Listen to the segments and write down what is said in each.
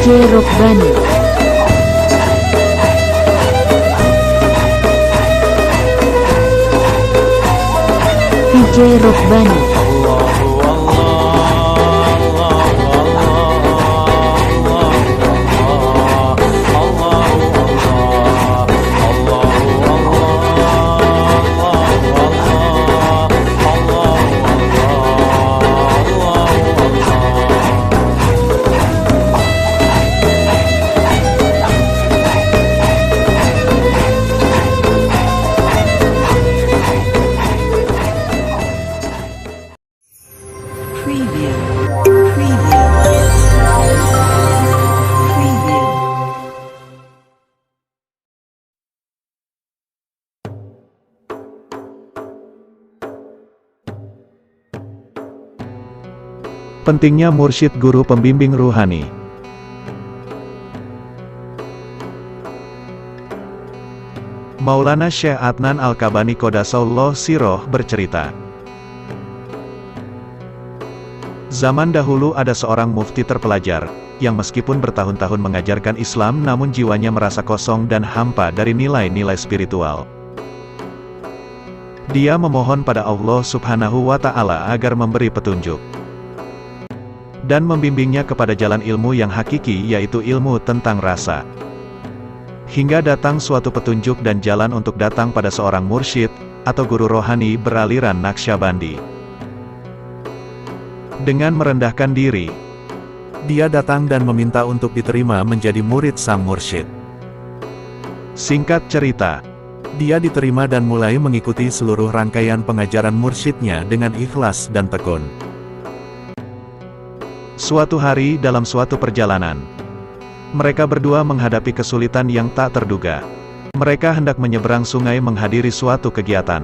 Robbani. PJ Robbani. Pentingnya mursyid guru pembimbing ruhani. Maulana Syekh Adnan Al-Kabani Qodasallahu Sirroh bercerita, zaman dahulu ada seorang mufti terpelajar, yang meskipun bertahun-tahun mengajarkan Islam namun jiwanya merasa kosong dan hampa dari nilai-nilai spiritual. Dia memohon pada Allah Subhanahu wa Ta'ala agar memberi petunjuk dan membimbingnya kepada jalan ilmu yang hakiki, yaitu ilmu tentang rasa. Hingga datang suatu petunjuk dan jalan untuk datang pada seorang mursyid, atau guru rohani beraliran Naqsyabandi. Dengan merendahkan diri, dia datang dan meminta untuk diterima menjadi murid sang mursyid. Singkat cerita, dia diterima dan mulai mengikuti seluruh rangkaian pengajaran mursyidnya dengan ikhlas dan tekun. Suatu hari dalam suatu perjalanan, mereka berdua menghadapi kesulitan yang tak terduga. Mereka hendak menyeberang sungai menghadiri suatu kegiatan.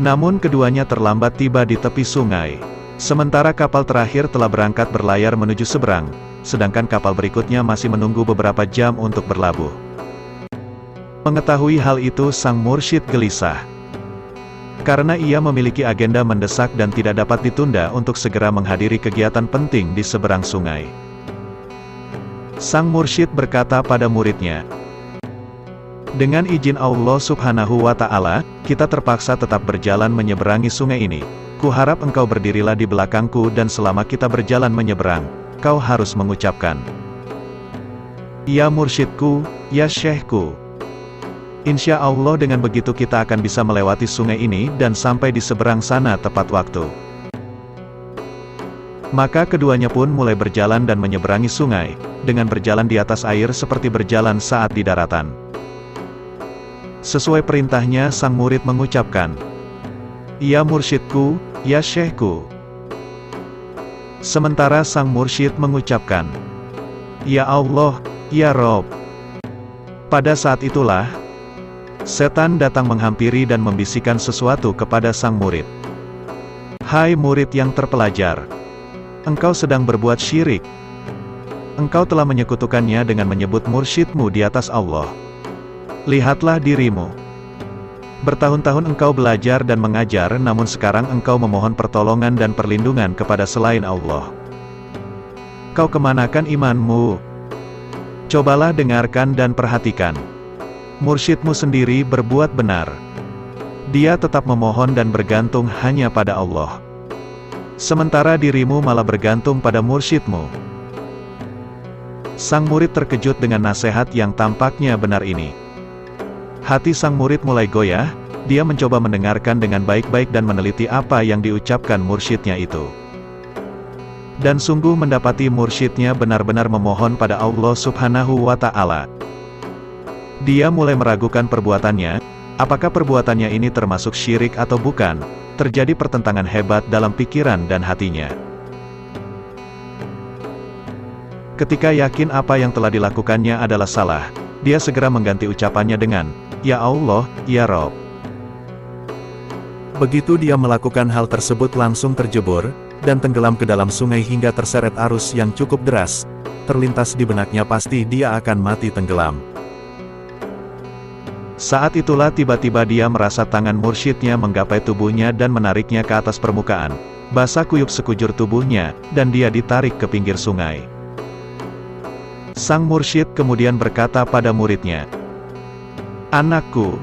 Namun keduanya terlambat tiba di tepi sungai. Sementara kapal terakhir telah berangkat berlayar menuju seberang, sedangkan kapal berikutnya masih menunggu beberapa jam untuk berlabuh. Mengetahui hal itu, sang mursyid gelisah. Karena ia memiliki agenda mendesak dan tidak dapat ditunda untuk segera menghadiri kegiatan penting di seberang sungai. Sang mursyid berkata pada muridnya, "Dengan izin Allah Subhanahu wa Ta'ala, kita terpaksa tetap berjalan menyeberangi sungai ini. Kuharap engkau berdirilah di belakangku dan selama kita berjalan menyeberang, kau harus mengucapkan, 'Ya mursyidku, ya syekhku.' Insya Allah dengan begitu kita akan bisa melewati sungai ini dan sampai di seberang sana tepat waktu." Maka keduanya pun mulai berjalan dan menyeberangi sungai, dengan berjalan di atas air seperti berjalan saat di daratan. Sesuai perintahnya, sang murid mengucapkan, "Ya mursyidku, ya syekhku." Sementara sang mursyid mengucapkan, "Ya Allah, ya Rob." Pada saat itulah, setan datang menghampiri dan membisikkan sesuatu kepada sang murid. "Hai murid yang terpelajar, engkau sedang berbuat syirik. Engkau telah menyekutukannya dengan menyebut mursyidmu di atas Allah. Lihatlah dirimu. Bertahun-tahun engkau belajar dan mengajar, namun sekarang engkau memohon pertolongan dan perlindungan kepada selain Allah. Kau kemanakan imanmu? Cobalah dengarkan dan perhatikan. Mursyidmu sendiri berbuat benar. Dia tetap memohon dan bergantung hanya pada Allah. Sementara dirimu malah bergantung pada mursyidmu." Sang murid terkejut dengan nasihat yang tampaknya benar ini. Hati sang murid mulai goyah, dia mencoba mendengarkan dengan baik-baik dan meneliti apa yang diucapkan mursyidnya itu. Dan sungguh mendapati mursyidnya benar-benar memohon pada Allah Subhanahu wa Ta'ala. Dia mulai meragukan perbuatannya, apakah perbuatannya ini termasuk syirik atau bukan, terjadi pertentangan hebat dalam pikiran dan hatinya. Ketika yakin apa yang telah dilakukannya adalah salah, dia segera mengganti ucapannya dengan, "Ya Allah, ya Rob." Begitu dia melakukan hal tersebut langsung terjebur, dan tenggelam ke dalam sungai hingga terseret arus yang cukup deras. Terlintas di benaknya pasti dia akan mati tenggelam. Saat itulah tiba-tiba dia merasa tangan mursyidnya menggapai tubuhnya dan menariknya ke atas permukaan. Basah kuyup sekujur tubuhnya, dan dia ditarik ke pinggir sungai. Sang mursyid kemudian berkata pada muridnya, "Anakku,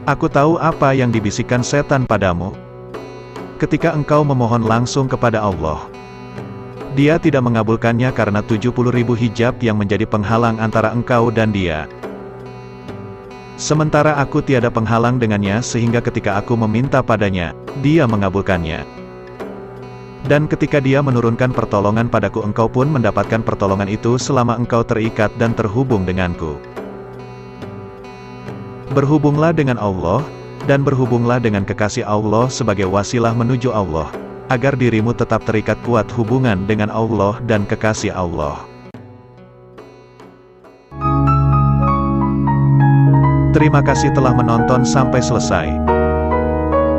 aku tahu apa yang dibisikkan setan padamu. Ketika engkau memohon langsung kepada Allah, Dia tidak mengabulkannya karena 70.000 hijab yang menjadi penghalang antara engkau dan Dia. Sementara aku tiada penghalang dengannya sehingga ketika aku meminta padanya, Dia mengabulkannya. Dan ketika Dia menurunkan pertolongan padaku engkau pun mendapatkan pertolongan itu selama engkau terikat dan terhubung denganku. Berhubunglah dengan Allah, dan berhubunglah dengan kekasih Allah sebagai wasilah menuju Allah, agar dirimu tetap terikat kuat hubungan dengan Allah dan kekasih Allah." Terima kasih telah menonton sampai selesai.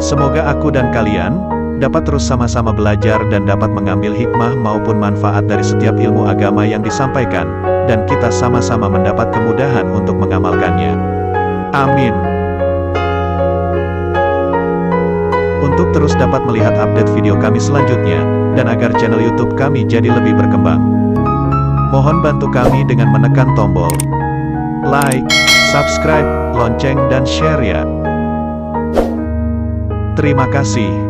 Semoga aku dan kalian dapat terus sama-sama belajar dan dapat mengambil hikmah maupun manfaat dari setiap ilmu agama yang disampaikan, dan kita sama-sama mendapat kemudahan untuk mengamalkannya. Amin. Untuk terus dapat melihat update video kami selanjutnya, dan agar channel YouTube kami jadi lebih berkembang, mohon bantu kami dengan menekan tombol like, subscribe, lonceng dan share ya. Terima kasih.